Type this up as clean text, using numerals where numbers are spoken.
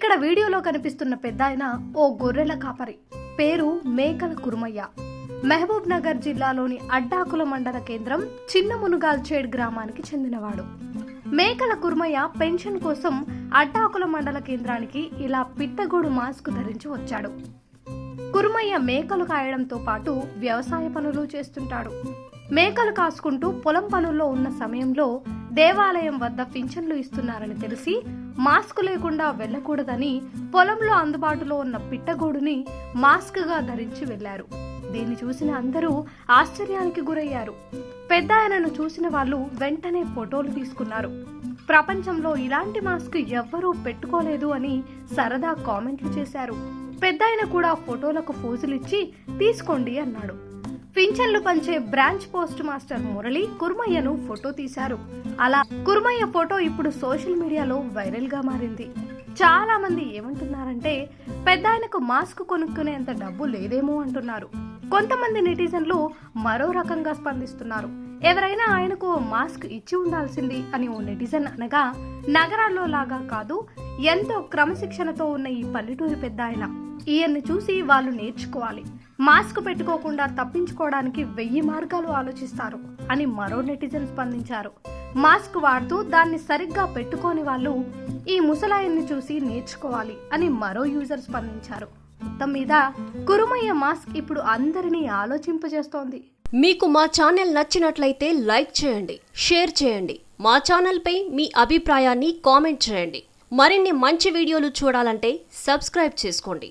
ఇక్కడ వీడియోలో కనిపిస్తున్న పెద్దాయన ఓ గొర్రెల కాపరి. పేరు మేకల కురుమయ్య. మహబూబ్ నగర్ జిల్లాలోని అడ్డాకుల మండల కేంద్రం చిన్న మునుగాల్చేడ్ గ్రామానికి చెందినవాడు. మేకల కురుమయ్య పెన్షన్ కోసం అడ్డాకుల మండల కేంద్రానికి ఇలా పిట్టగోడు మాస్క్ ధరించి వచ్చాడు. కురుమయ్య మేకలు కాయడంతో పాటు వ్యవసాయ పనులు చేస్తుంటాడు. మేకలు కాసుకుంటూ పొలం పనుల్లో ఉన్న సమయంలో దేవాలయం వద్ద పింఛన్లు ఇస్తున్నారని తెలిసి మాస్క్ లేకుండా వెళ్లకూడదని పొలంలో అందుబాటులో ఉన్న పిట్టగోడుని మాస్క్ గా ధరించి వెళ్లారు. దీన్ని చూసిన అందరూ ఆశ్చర్యానికి గురయ్యారు. పెద్దాయనను చూసిన వాళ్ళు వెంటనే ఫోటోలు తీసుకున్నారు. ప్రపంచంలో ఇలాంటి మాస్క్ ఎవ్వరూ పెట్టుకోలేదు అని సరదా కామెంట్లు చేశారు. పెద్దాయన కూడా ఫోటోలకు ఫోజులిచ్చి తీసుకోండి అన్నాడు. పింఛన్లు పంచే బ్రాంచ్ పోస్ట్ మాస్టర్ మురళి కురుమయ్యను ఫోటో తీశారు. అలా కురుమయ్య ఫోటో ఇప్పుడు సోషల్ మీడియాలో వైరల్ గా మారింది. చాలా మంది ఏమంటున్నారంటే పెద్దాయనకు మాస్క్ కొనుక్కునేంత డబ్బు లేదేమో అంటున్నారు. కొంతమంది నెటిజన్లు మరో రకంగా స్పందిస్తున్నారు. ఎవరైనా ఆయనకు మాస్క్ ఇచ్చి ఉండాల్సింది అని ఓ నెటిజన్ అనగా, నగరాల్లో లాగా కాదు, ఎంతో క్రమశిక్షణతో ఉన్న ఈ పల్లెటూరి పెద్దాయన, ఈయన్ని చూసి వాళ్ళు నేర్చుకోవాలి. మాస్క్ పెట్టుకోకుండా తప్పించుకోవడానికి 1000 మార్గాలు ఆలోచిస్తారు అని మరో నెటిజన్ స్పందించారు. మాస్క్ వాడుతూ దాన్ని సరిగ్గా పెట్టుకోని వాళ్ళు ఈ ముసలాయన్ని చూసి నేర్చుకోవాలి అని మరో యూజర్ స్పందించారు. మొత్తం మీద కురుమయ్య మాస్క్ ఇప్పుడు అందరినీ ఆలోచింపజేస్తోంది. మీకు మా ఛానల్ నచ్చినట్లయితే లైక్ చేయండి, షేర్ చేయండి. మా ఛానల్పై మీ అభిప్రాయాన్ని కామెంట్ చేయండి. మరిన్ని మంచి వీడియోలు చూడాలంటే సబ్స్క్రైబ్ చేసుకోండి.